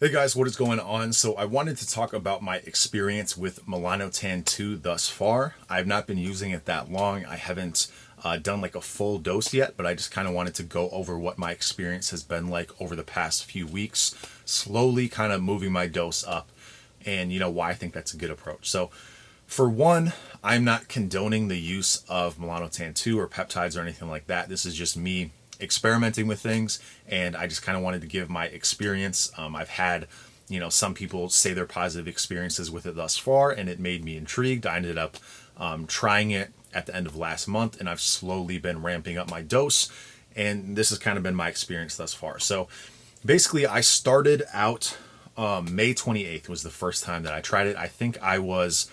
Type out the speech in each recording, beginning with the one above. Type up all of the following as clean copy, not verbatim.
Hey guys, what is going on? So I wanted to talk about my experience with Melanotan 2 thus far. I've not been using it that long. I haven't done like a full dose yet, but I just kind of wanted to go over what my experience has been like over the past few weeks, slowly kind of moving my dose up and why I think that's a good approach. So for one, I'm not condoning the use of Melanotan 2 or peptides or anything like that. This is just me experimenting with things, and I just kind of wanted to give my experience. I've had some people say their positive experiences with it thus far, and it made me intrigued. I ended up trying it at the end of last month, and I've slowly been ramping up my dose, and this has kind of been my experience thus far. So basically I started out May 28th was the first time that I tried it. I think I was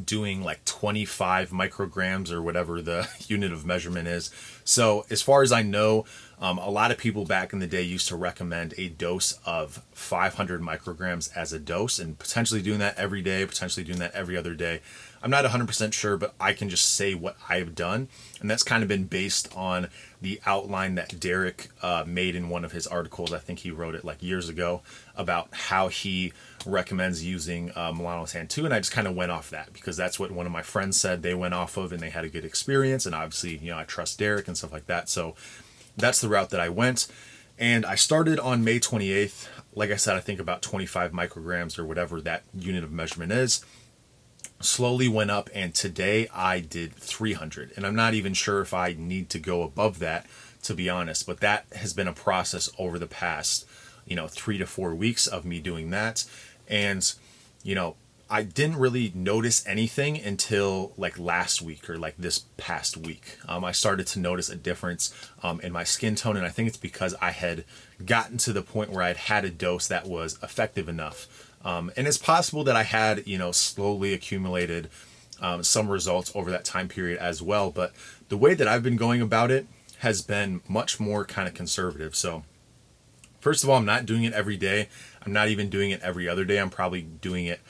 doing like 25 micrograms or whatever the unit of measurement is. So as far as I know, a lot of people back in the day used to recommend a dose of 500 micrograms as a dose, and potentially doing that every day, potentially doing that every other day. I'm not 100% sure, but I can just say what I've done. And that's kind of been based on the outline that Derek made in one of his articles. I think he wrote it like years ago about how he recommends using Melanotan 2. And I just kind of went off that because that's what one of my friends said they went off of and they had a good experience. And obviously, I trust Derek and stuff like that. So that's the route that I went. And I started on May 28th. Like I said, I think about 25 micrograms or whatever that unit of measurement is. Slowly went up, and today I did 300, and I'm not even sure if I need to go above that, to be honest, but that has been a process over the past 3 to 4 weeks of me doing that. And I didn't really notice anything until like last week or like this past week. I started to notice a difference in my skin tone, and I think it's because I had gotten to the point where I'd had a dose that was effective enough. And it's possible that I had, slowly accumulated some results over that time period as well. But the way that I've been going about it has been much more kind of conservative. So first of all, I'm not doing it every day. I'm not even doing it every other day. I'm probably doing it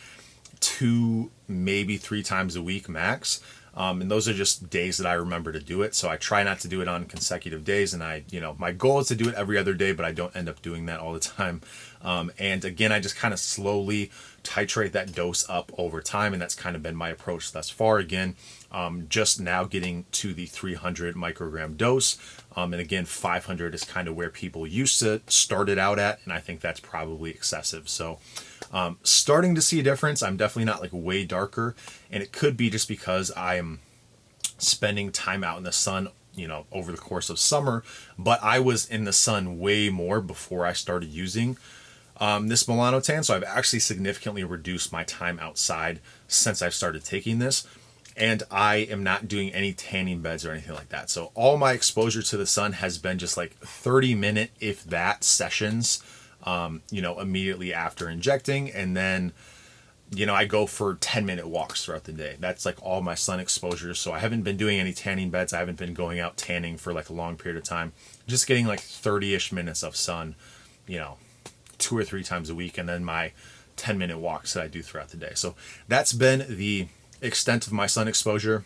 2, maybe 3 times a week max. And those are just days that I remember to do it. So I try not to do it on consecutive days. And my goal is to do it every other day, but I don't end up doing that all the time. And again, I just kind of slowly titrate that dose up over time. And that's kind of been my approach thus far. Again, just now getting to the 300 microgram dose. And again, 500 is kind of where people used to start it out at. And I think that's probably excessive. So starting to see a difference. I'm definitely not like way darker, and it could be just because I'm spending time out in the sun, over the course of summer, but I was in the sun way more before I started using this Melanotan. So I've actually significantly reduced my time outside since I've started taking this, and I am not doing any tanning beds or anything like that. So all my exposure to the sun has been just like 30-minute, if that, sessions, immediately after injecting. And then, I go for 10-minute walks throughout the day. That's like all my sun exposure. So I haven't been doing any tanning beds. I haven't been going out tanning for like a long period of time. Just getting like 30-ish minutes of sun, 2 or 3 times a week. And then my 10-minute walks that I do throughout the day. So that's been the extent of my sun exposure.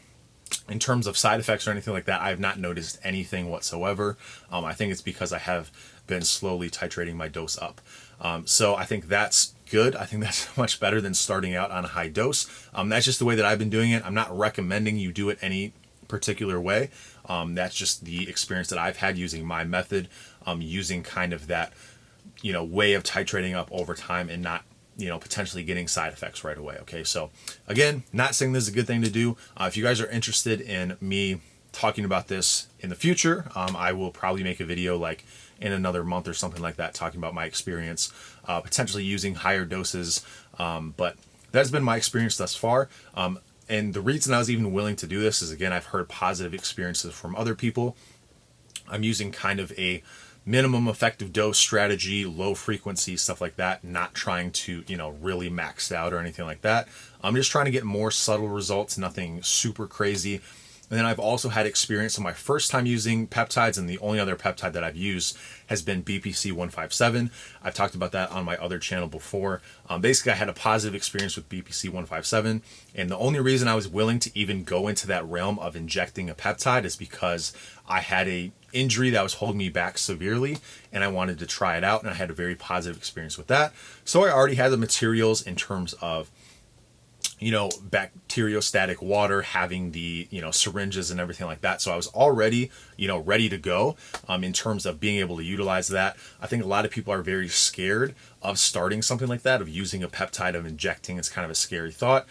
In terms of side effects or anything like that, I have not noticed anything whatsoever. I think it's because I have been slowly titrating my dose up. So I think that's good. I think that's much better than starting out on a high dose. That's just the way that I've been doing it. I'm not recommending you do it any particular way. That's just the experience that I've had using my method, using kind of that, way of titrating up over time and not potentially getting side effects right away. Okay. So again, not saying this is a good thing to do. If you guys are interested in me talking about this in the future, I will probably make a video like in another month or something like that, talking about my experience, potentially using higher doses. But that's been my experience thus far. And the reason I was even willing to do this is, again, I've heard positive experiences from other people. I'm using kind of a minimum effective dose strategy, low frequency, stuff like that, not trying to, really max out or anything like that. I'm just trying to get more subtle results, nothing super crazy. And then I've also had experience. So my first time using peptides, and the only other peptide that I've used has been BPC 157. I've talked about that on my other channel before. Basically, I had a positive experience with BPC 157. And the only reason I was willing to even go into that realm of injecting a peptide is because I had a injury that was holding me back severely, and I wanted to try it out, and I had a very positive experience with that. So I already had the materials in terms of, bacteriostatic water, having the, syringes and everything like that. So I was already, ready to go in terms of being able to utilize that. I think a lot of people are very scared of starting something like that, of using a peptide, of injecting. It's kind of a scary thought.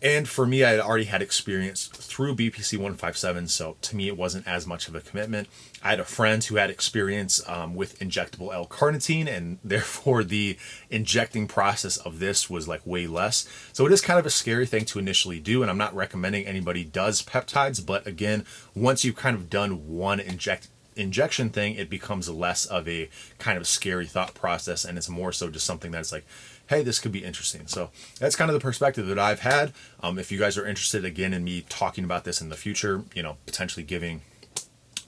And for me, I had already had experience through BPC 157, so to me, it wasn't as much of a commitment. I had a friend who had experience with injectable L-carnitine, and therefore the injecting process of this was like way less. So it is kind of a scary thing to initially do, and I'm not recommending anybody does peptides, but again, once you've kind of done one injection thing, it becomes less of a kind of scary thought process, and it's more so just something that's like, hey, this could be interesting. So that's kind of the perspective that I've had. If you guys are interested, again, in me talking about this in the future, potentially giving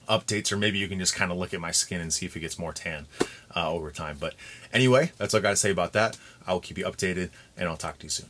updates, or maybe you can just kind of look at my skin and see if it gets more tan over time. But anyway, that's all I got to say about that. I will keep you updated, and I'll talk to you soon.